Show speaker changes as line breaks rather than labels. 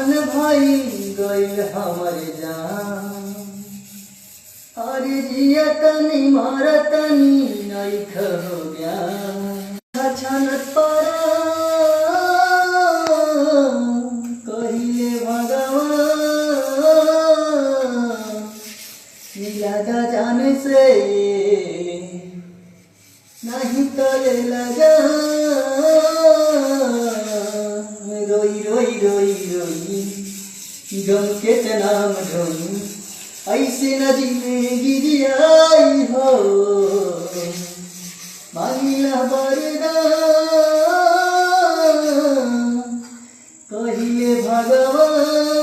छन भाई गइल हमर जान। अरे जिया तनी मारा तनी नहीं खो गया छन पर कहिले भगवान मिला जान से नहीं तले लगा रोई रोई रोई रोई गम के नाम ढोई ऐसे न जिंदगी जियाई हो मांगिला वरदान कहिले भगवान